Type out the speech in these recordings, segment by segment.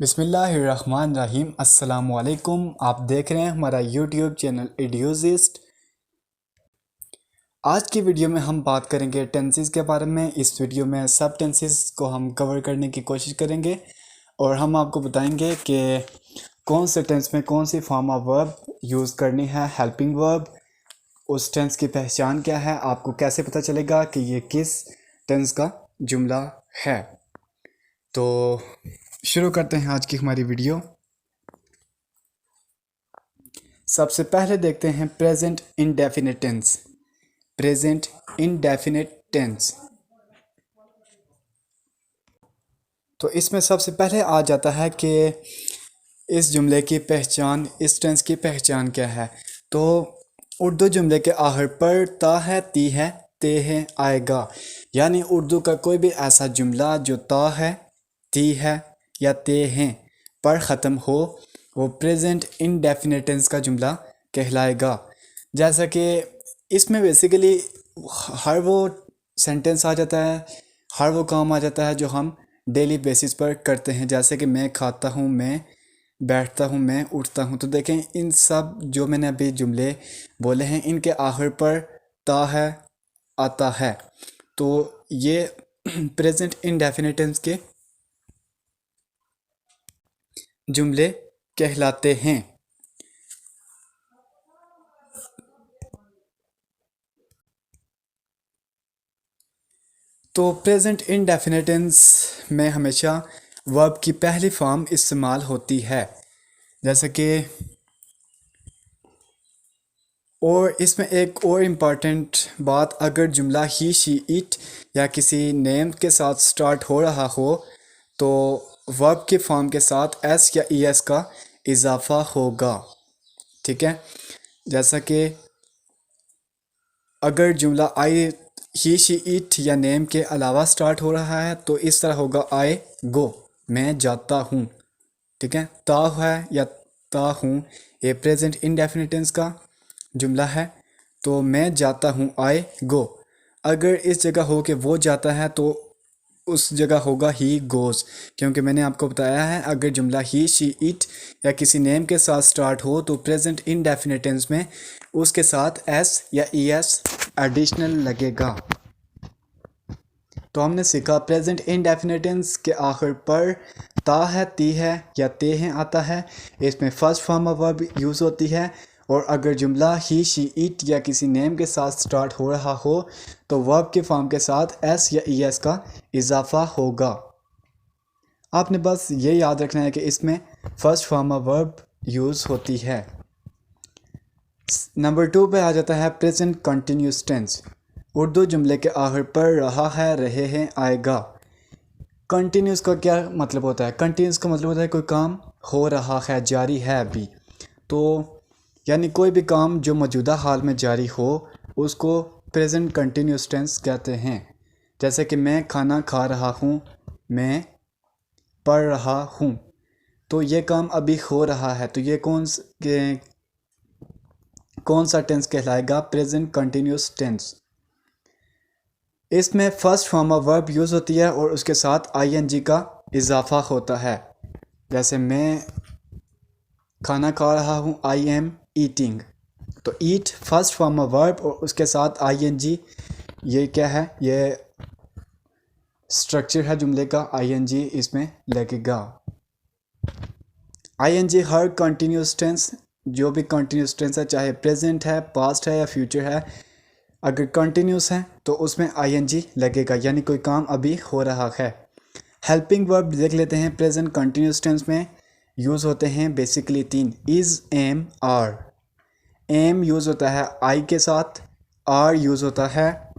बिस्मिल्लाहिर्रहमानिर्रहीम। अस्सलामुअलैकुम। आप देख रहे हैं हमारा यूट्यूब चैनल इडियोजिस्ट। आज की वीडियो में हम बात करेंगे टेंसेस के बारे में। इस वीडियो में सब टेंसेस को हम कवर करने की कोशिश करेंगे और हम आपको बताएंगे कि कौन से टेंस में कौन सी फॉर्म ऑफ वर्ब यूज़ करनी है, हेल्पिंग वर्ब, उस टेंस की पहचान क्या है, आपको कैसे पता चलेगा कि ये किस टेंस का जुमला है। तो शुरू करते हैं आज की हमारी वीडियो। सबसे पहले देखते हैं present indefinite tense. Present indefinite tense, तो इसमें सबसे पहले आ जाता है कि इस जुमले की पहचान, इस टेंस की पहचान क्या है। तो उर्दू जुमले के आखिर पर ता है, ती है, ते है आएगा। यानी उर्दू का कोई भी ऐसा जुमला जो ता है, ती है या ते हैं पर ख़त्म हो, वो प्रेजेंट इंडेफिनिट टेंस का जुमला कहलाएगा। जैसा कि इसमें बेसिकली हर वो सेंटेंस आ जाता है, हर वो काम आ जाता है जो हम डेली बेसिस पर करते हैं। जैसे कि मैं खाता हूँ, मैं बैठता हूँ, मैं उठता हूँ। तो देखें, इन सब जो मैंने अभी जुमले बोले हैं इनके आखिर पर ता है, आता है। तो ये प्रेजेंट इंडेफिनिट टेंस के जुमले कहलाते हैं। तो प्रेजेंट इंडेफिनिट टेंस में हमेशा वर्ब की पहली फॉर्म इस्तेमाल होती है। जैसे कि और इसमें एक और इम्पॉर्टेंट बात, अगर जुमला ही, शी, इट या किसी नेम के साथ स्टार्ट हो रहा हो तो वर्ब की फॉर्म के साथ एस या ई एस का इजाफा होगा। ठीक है, जैसा कि अगर जुमला आई, ही, शी, इट या नेम के अलावा स्टार्ट हो रहा है तो इस तरह होगा आई गो, मैं जाता हूँ। ठीक है, ता है या ता हूँ, ये प्रेजेंट इंडेफिनिट टेंस का जुमला है। तो मैं जाता हूँ, आई गो। अगर इस जगह हो के वो जाता है तो उस जगह होगा ही गोज़, क्योंकि मैंने आपको बताया है अगर जुमला ही, शी, इट या किसी नेम के साथ स्टार्ट हो तो प्रेजेंट इंडेफिनिट टेंस में उसके साथ एस या ई एस एडिशनल लगेगा। तो हमने सीखा प्रेजेंट इंडेफिनिट टेंस के आखिर पर ता है, ती है या ते हैं आता है। इसमें first form of verb use होती है और अगर जुमला ही, शी, इट या किसी नेम के साथ स्टार्ट हो रहा हो तो वर्ब के फॉर्म के साथ एस या ई एस का इजाफा होगा। आपने बस ये याद रखना है कि इसमें first form of verb use होती है। नंबर 2 पे आ जाता है प्रेजेंट कंटिन्यूस टेंस। उर्दू जुमले के आखिर पर रहा है, रहे हैं, आएगा। कंटिन्यूस का क्या मतलब होता है? कंटिन्यूस का मतलब होता है कोई काम हो रहा है, जारी है अभी। तो यानी कोई भी काम जो मौजूदा हाल में जारी हो उसको प्रेजेंट कंटिन्यूस टेंस कहते हैं। जैसे कि मैं खाना खा रहा हूँ, मैं पढ़ रहा हूँ। तो ये काम अभी हो रहा है, तो ये कौन सा टेंस कहलाएगा? Present continuous tense. इसमें first form of verb use होती है और उसके साथ आईएनजी का इजाफा होता है। जैसे मैं खाना खा रहा हूँ, आई एम ईटिंग। तो eat first form of verb और उसके साथ आईएनजी, ये क्या है? ये स्ट्रक्चर है जुमले का, आईएनजी इसमें लगेगा। आईएनजी हर कंटिन्यूस टेंस, जो भी कंटिन्यूस टेंस है, चाहे प्रेजेंट है, पास्ट है या फ्यूचर है, अगर कंटिन्यूस है तो उसमें आईएनजी लगेगा, यानी कोई काम अभी हो रहा है। हेल्पिंग वर्ब देख लेते हैं। प्रेजेंट कंटिन्यूस टेंस में यूज़ होते हैं basically 3, is, am, are. Am use होता है आई के साथ, आर यूज़ होता है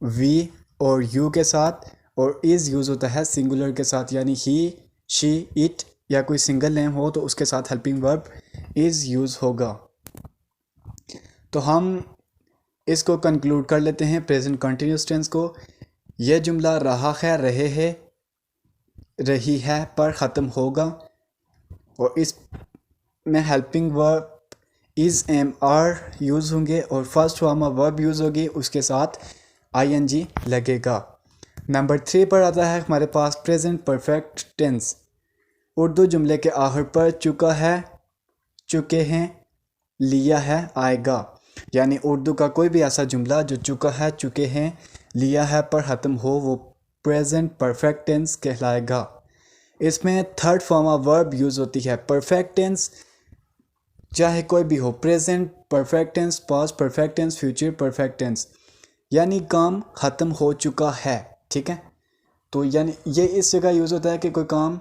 वी और यू के साथ, और इज़ यूज़ होता है सिंगुलर के साथ, यानी ही, शी, इट या कोई सिंगल नेम हो तो उसके साथ हेल्पिंग वर्ब इज़ यूज़ होगा। तो हम इसको कंक्लूड कर लेते हैं प्रेजेंट कंटिन्यूस टेंस को। यह जुमला रहा है, रहे है, रही है पर ख़त्म होगा और इस में helping verb is, am, are use होंगे और first form of verb use होगी, उसके साथ आईएनजी लगेगा। नंबर 3 पर आता है हमारे पास प्रेजेंट परफेक्ट टेंस। उर्दू जुमले के आखिर पर चुका है, चुके हैं, लिया है आएगा। यानी उर्दू का कोई भी ऐसा जुमला जो चुका है, चुके हैं, लिया है पर ख़त्म हो वो प्रेजेंट परफेक्ट टेंस कहलाएगा। इसमें third form of verb use होती है। परफेक्ट टेंस चाहे कोई भी हो, present perfect tense, past perfect tense, future perfect tense, यानी काम ख़त्म हो चुका है। ठीक है, तो यानी ये इस जगह यूज़ होता है कि कोई काम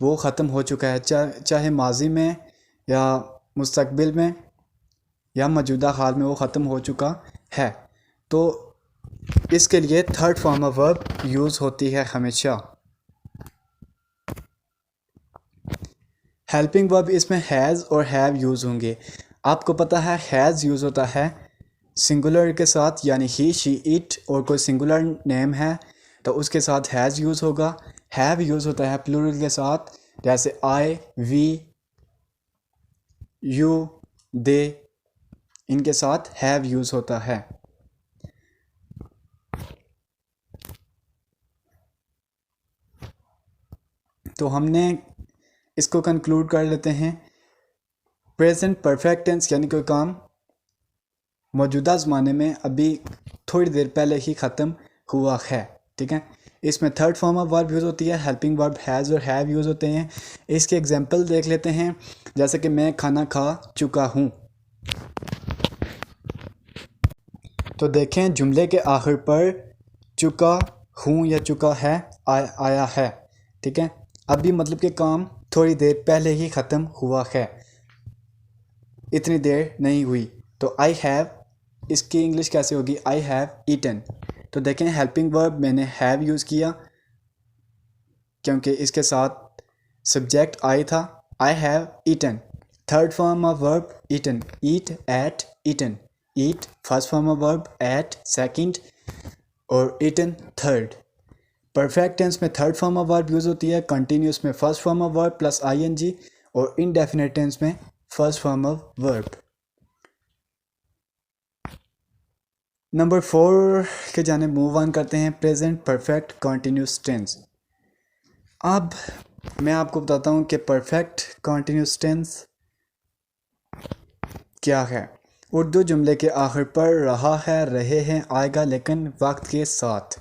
वो ख़त्म हो चुका है, चाहे माजी में या मुस्तकबिल में या मौजूदा हाल में वो ख़त्म हो चुका है। तो इसके लिए third form of verb use होती है हमेशा। हेल्पिंग वर्ब इसमें हैज़ और हैव यूज़ होंगे। आपको पता है हैज़ यूज़ होता है सिंगुलर के साथ, यानी ही, शी, इट, और कोई सिंगुलर नेम है तो उसके साथ हैज़ यूज़ होगा। हैव यूज़ होता है प्लूरल के साथ, जैसे आई, वी, यू, दे, इनके साथ हैव यूज़ होता है। तो हमने इसको कंक्लूड कर लेते हैं। प्रेजेंट परफेक्ट टेंस यानी कोई काम मौजूदा ज़माने में अभी थोड़ी देर पहले ही ख़त्म हुआ है। ठीक है, इसमें third form of verb use होती है, हेल्पिंग वर्ब हैज़ और हैव यूज़ होते हैं। इसके एग्जांपल देख लेते हैं, जैसे कि मैं खाना खा चुका हूँ। तो देखें जुमले के आखिर पर चुका हूँ या चुका है आया है। ठीक है, अभी मतलब कि काम थोड़ी देर पहले ही ख़त्म हुआ है, इतनी देर नहीं हुई। तो आई हैव, इसकी इंग्लिश कैसे होगी, आई हैव ईटन। तो देखें हेल्पिंग वर्ब मैंने हैव यूज़ किया क्योंकि इसके साथ सब्जेक्ट आई था, I have eaten. Third form of verb eaten, eat, ate, eaten. Eat first form of verb, ate second, और ईटन थर्ड। परफेक्ट टेंस में third form of verb use होती है, continuous में first form of verb plus ING, और indefinite tense में first form of verb. Number 4 के जाने move on करते हैं, प्रेजेंट परफेक्ट कॉन्टिन्यूस टेंस। अब मैं आपको बताता हूँ कि परफेक्ट कॉन्टिन्यूस टेंस क्या है। उर्दू जुमले के आखिर पर रहा है, रहे हैं, आएगा लेकिन वक्त के साथ,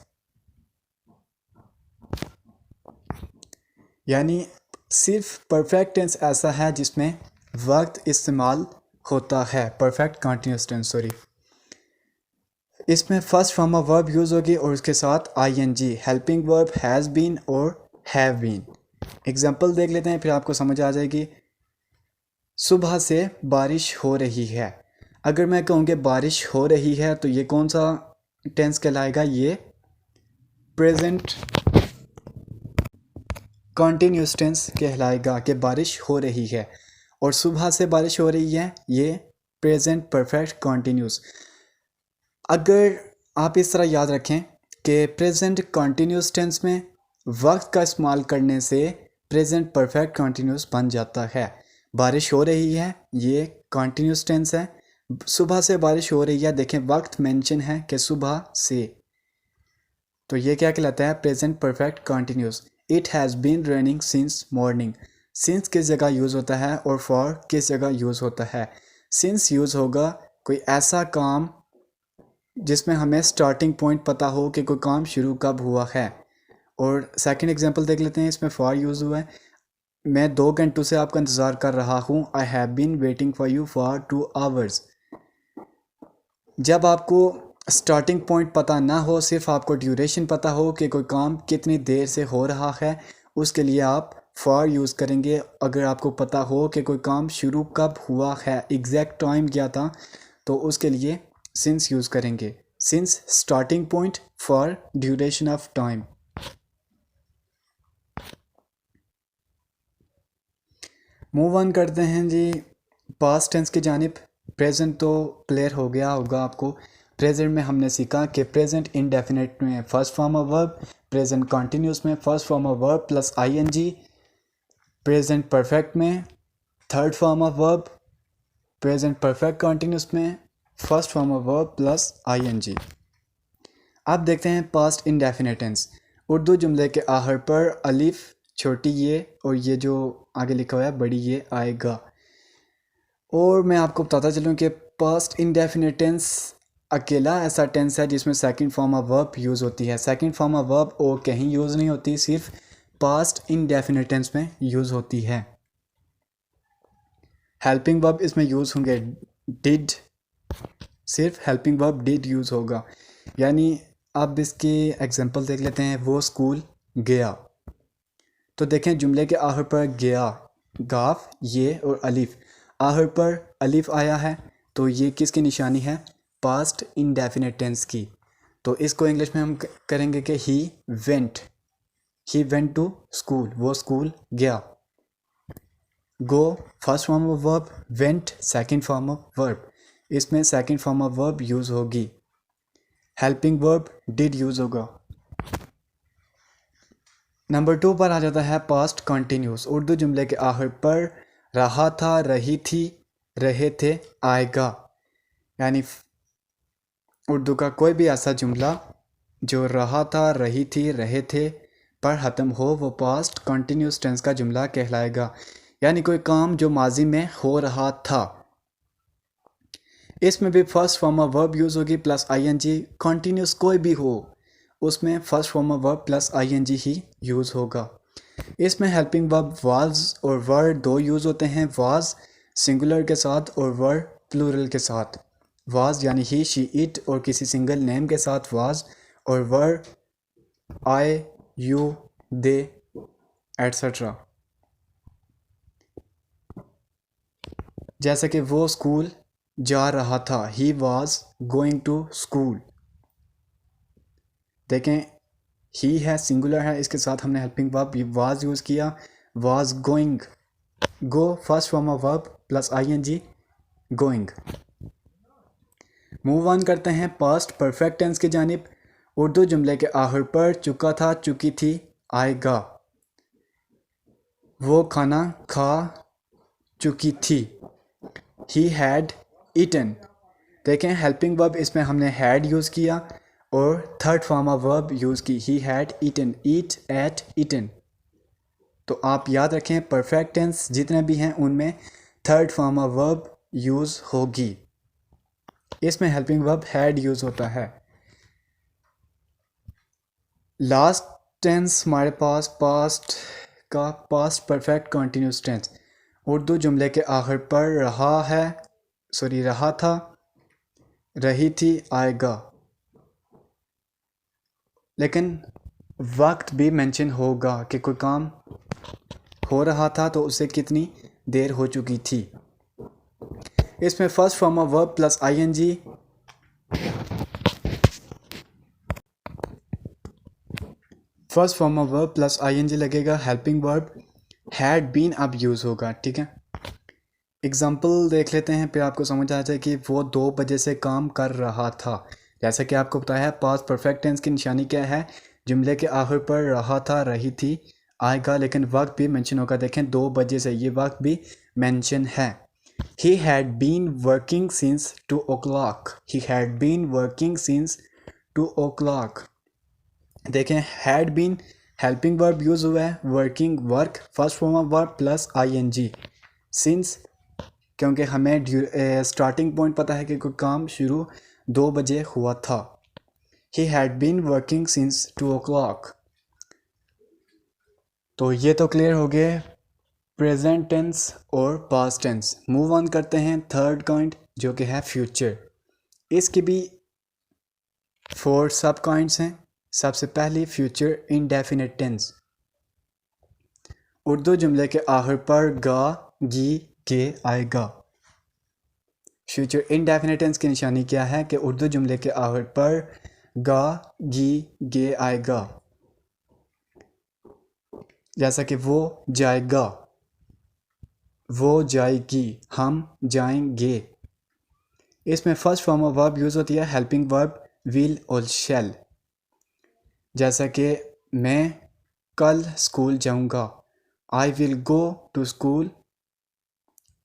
यानी सिर्फ परफेक्ट टेंस ऐसा है जिसमें वक्त इस्तेमाल होता है। परफेक्ट कॉन्टिन्यूस टेंस, सॉरी, इसमें first form of verb use होगी और उसके साथ ING, helping verb has been और हैव बीन। एग्जांपल देख लेते हैं फिर आपको समझ आ जाएगी। सुबह से बारिश हो रही है। अगर मैं कहूँ कि बारिश हो रही है तो ये कौन सा टेंस कहलाएगा, ये प्रेजेंट कॉन्टिन्यूस टेंस कहलाएगा कि बारिश हो रही है। और सुबह से बारिश हो रही है, ये प्रेजेंट परफेक्ट कॉन्टिन्यूस। अगर आप इस तरह याद रखें कि प्रेजेंट कॉन्टिन्यूस टेंस में वक्त का इस्तेमाल करने से प्रेजेंट परफेक्ट कॉन्टिन्यूस बन जाता है। बारिश हो रही है, ये कॉन्टिन्यूस टेंस है। सुबह से बारिश हो रही है, देखें वक्त मेंशन है कि सुबह से, तो ये क्या कहलाता है, present perfect continuous. It has been raining since morning. Since किस जगह यूज़ होता है और फॉर किस जगह यूज़ होता है। सिंस यूज़ होगा कोई ऐसा काम जिसमें हमें स्टार्टिंग पॉइंट पता हो कि कोई काम शुरू कब हुआ है। और सेकंड एग्जांपल देख लेते हैं, इसमें फॉर यूज़ हुआ है, मैं 2 घंटों से आपका इंतज़ार कर रहा हूँ, I have been waiting for you for 2 hours. जब आपको स्टार्टिंग पॉइंट पता ना हो, सिर्फ आपको ड्यूरेशन पता हो कि कोई काम कितनी देर से हो रहा है, उसके लिए आप फॉर यूज़ करेंगे। अगर आपको पता हो कि कोई काम शुरू कब हुआ है, एग्जैक्ट टाइम क्या था, तो उसके लिए सिंस यूज़ करेंगे। Since starting point, for duration of time. Move on करते हैं जी पास्ट टेंस की जानिब। प्रेजेंट तो क्लियर हो गया होगा आपको। प्रेजेंट में हमने सीखा कि प्रेजेंट इंडेफिनिट में first form of verb, present continuous में first form of verb plus ING, present perfect में third form of verb, present perfect continuous में first form of verb plus ING. अब देखते हैं पास्ट इंडेफिनिट टेंस। उर्दू जुमले के आखिर पर अलिफ छोटी ये और ये जो आगे लिखा हुआ है बड़ी ये आएगा। और मैं आपको बताता चलूँ कि पास्ट इंडेफिनिट टेंस अकेला ऐसा टेंस है जिसमें second form of verb use होती है। सेकंड फॉर्म ऑफ वर्ब और कहीं यूज़ नहीं होती, सिर्फ पास्ट इंडेफिनिट टेंस में यूज़ होती है। हेल्पिंग वर्ब इसमें यूज़ होंगे डिड, सिर्फ हेल्पिंग वर्ब डिड यूज़ होगा। यानी अब इसकी एग्जांपल देख लेते हैं। वो स्कूल गया, तो देखें जुमले के आखिर पर गया, गाफ ये और अलिफ, आखिर पर अलिफ आया है, तो ये किसकी निशानी है? पास्ट इंडेफिनिट टेंस की। तो इसको इंग्लिश में हम करेंगे कि ही वेंट टू स्कूल, वो स्कूल गया। Go first form of verb, went second form of verb, इसमें second form of verb use होगी। हेल्पिंग वर्ब डिड यूज़ होगा। नंबर 2 पर आ जाता है पास्ट कंटिन्यूस। उर्दू जुमले के आखिर पर रहा था, रही थी, रहे थे आएगा। यानी उर्दू का कोई भी ऐसा जुमला जो रहा था, रही थी, रहे थे पर ख़त्म हो, वो पास्ट कंटिन्यूस टेंस का जुमला कहलाएगा। यानी कोई काम जो माजी में हो रहा था, इसमें भी first form of verb use होगी प्लस आईएनजी। कंटिन्यूस कोई भी हो उसमें first form of verb plus ING ही यूज़ होगा। इसमें हेल्पिंग वर्ब वाज और वर दो यूज़ होते हैं, वाज सिंगुलर के साथ और वर प्लूरल के साथ। वाज यानी ही, शी, इट और किसी सिंगल नेम के साथ वाज, और वर आई, यू, दे एट्सेट्रा। जैसे कि वो स्कूल जा रहा था, he was going to school. देखें ही है, सिंगुलर है, इसके साथ हमने हेल्पिंग वर्ब वाज यूज़ किया, was going. Go first form of verb plus ING, going. Move on करते हैं पास्ट परफेक्ट टेंस की जानिब। उर्दू जुमले के आखिर पर चुका था, चुकी थी आएगा। वो खाना खा चुकी थी, ही हैड ईटन। देखें हेल्पिंग वर्ब इसमें हमने हैड यूज़ किया और third form of verb use की, he had eaten, eat, ate, eaten. तो आप याद रखें परफेक्ट टेंस जितने भी हैं उनमें third form of verb use होगी। इसमें हेल्पिंग वर्ब हैड यूज़ होता है। लास्ट टेंस हमारे पास पास्ट का past perfect continuous tense. Urdu जुमले के आखिर पर रहा था, रही थी आएगा। लेकिन वक्त भी मेंशन होगा कि कोई काम हो रहा था तो उसे कितनी देर हो चुकी थी। इसमें first form of verb plus ING, first form of verb plus ING लगेगा। हेल्पिंग वर्ब हैड बीन अब यूज़ होगा। ठीक है, एग्जाम्पल देख लेते हैं, फिर आपको समझ आ जाए कि वो 2 बजे से काम कर रहा था। जैसा कि आपको पता है पास्ट परफेक्ट टेंस की निशानी क्या है? जुमले के आखिर पर रहा था, रही थी आएगा, लेकिन वक्त भी मेंशन होगा। देखें 2 बजे से, ये वक्त भी मेंशन है। He had been working since 2 o'clock, he had been working since 2 o'clock। देखें had been helping verb use हुआ है, working work first form of verb plus ING. Since क्योंकि हमें स्टार्टिंग पॉइंट पता है कि कोई काम शुरू 2 बजे हुआ था। He had been working since 2 o'clock। तो ये तो क्लियर हो गए प्रेजेंट टेंस और पास्ट टेंस। मूव ऑन करते हैं थर्ड पॉइंट जो कि है फ्यूचर। इसकी भी 4 सब पॉइंट्स हैं। सबसे पहले फ्यूचर इंडेफिनिट टेंस। उर्दू जुमले के आखिर पर गा, गी, के आएगा। फ्यूचर इंडेफिनिट टेंस की निशानी क्या है कि उर्दू जुमले के आखिर पर गा, गी, गे आएगा। जैसा कि वो जाएगा, वो जाएगी, हम जाएंगे। इसमें first form of verb use होती है हेल्पिंग वर्ब विल और शैल। जैसा कि मैं कल स्कूल जाऊंगा, I will go to school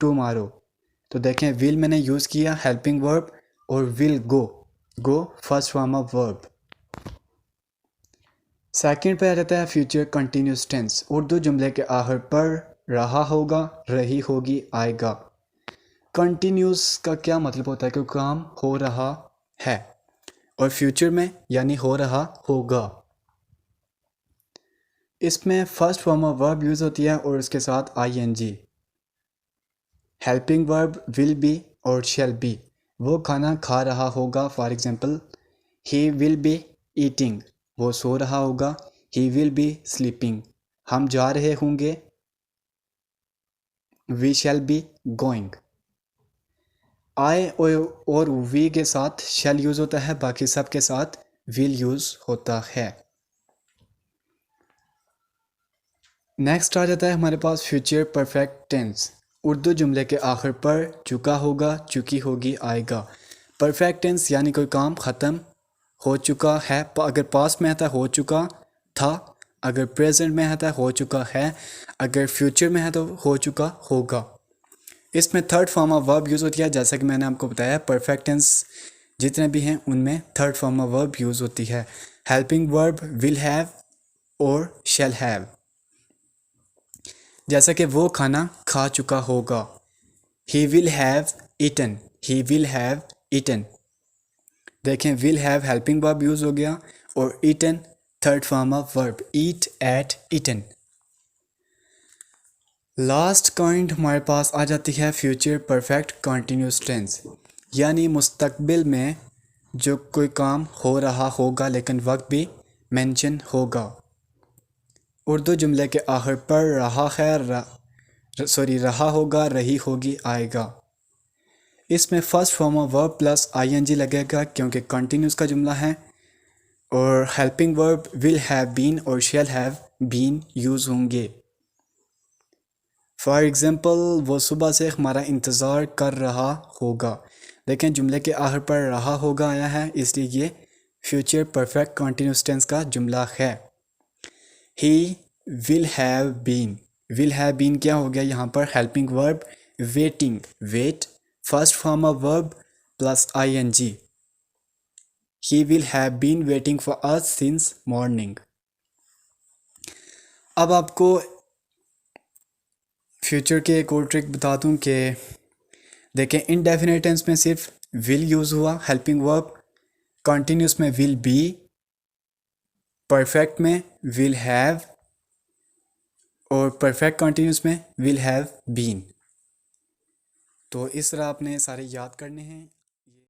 tomorrow. तो देखें विल मैंने यूज़ किया हेल्पिंग वर्ब और will go, go first form of verb. Second पे आ जाता है फ्यूचर कंटिन्यूस टेंस। उर्दू जुमले के आखिर पर रहा होगा, रही होगी, आएगा। कंटिन्यूस का क्या मतलब होता है कि काम हो रहा है, और फ्यूचर में यानी हो रहा होगा। इसमें first form of verb use होती है और उसके साथ ING. Helping verb will be और शैल बी। वो खाना खा रहा होगा, for example he will be eating. वो सो रहा होगा, ही विल बी स्लीपिंग। हम जा रहे होंगे, वी शैल बी गोइंग। आई और वी के साथ शैल यूज़ होता है, बाकी सब के साथ विल यूज़ होता है। नेक्स्ट आ जाता है हमारे पास फ्यूचर परफेक्ट टेंस। उर्दू जुमले के आखिर पर चुका होगा, चुकी होगी, आएगा। परफेक्ट टेंस यानी कोई काम ख़त्म हो चुका है, अगर पास्ट में आता है हो चुका था, अगर प्रेजेंट में आता है हो चुका है, अगर फ्यूचर में है तो हो चुका होगा। इसमें third form of verb use होती है, जैसा कि मैंने आपको बताया परफेक्ट टेंस जितने भी हैं उनमें third form of verb use होती है। हेल्पिंग वर्ब विल हैव और शैल हैव। जैसा कि वो खाना खा चुका होगा, he will have eaten, he will have eaten. देखें will have helping verb use हो गया और eaten third form of verb, eat, ate, eaten. Last kind हमारे पास आ जाती है फ्यूचर परफेक्ट कंटिन्यूस टेंस, यानी मुस्तकबिल में जो कोई काम हो रहा होगा लेकिन वक्त भी मेंशन होगा। उर्दू जुमले के आखिर पर रहा है, रहा होगा, रही होगी, आएगा। इसमें first form of verb plus ING लगेगा क्योंकि कंटिन्यूस का जुमला है, और helping verb will have been और शैल हैव बीन यूज़ होंगे। फॉर एग्ज़ाम्पल वो सुबह से हमारा इंतज़ार कर रहा होगा। देखें जुमले के आखिर पर रहा होगा आया है, इसलिए ये फ्यूचर परफेक्ट कंटिन्यूस टेंस का जुमला है। He will have been, will have been क्या हो गया यहाँ पर, helping verb waiting, wait first form of verb plus ING. He will have been waiting for us since morning. अब आपको फ्यूचर के एक और ट्रिक बता दूं कि देखें इनडेफिनेट टेंस में सिर्फ विल यूज़ हुआ हेल्पिंग वर्ब, कंटिन्यूस में विल बी, परफेक्ट में विल हैव और परफेक्ट कंटिन्यूस में विल हैव बीन। तो इस तरह आपने सारे याद करने हैं।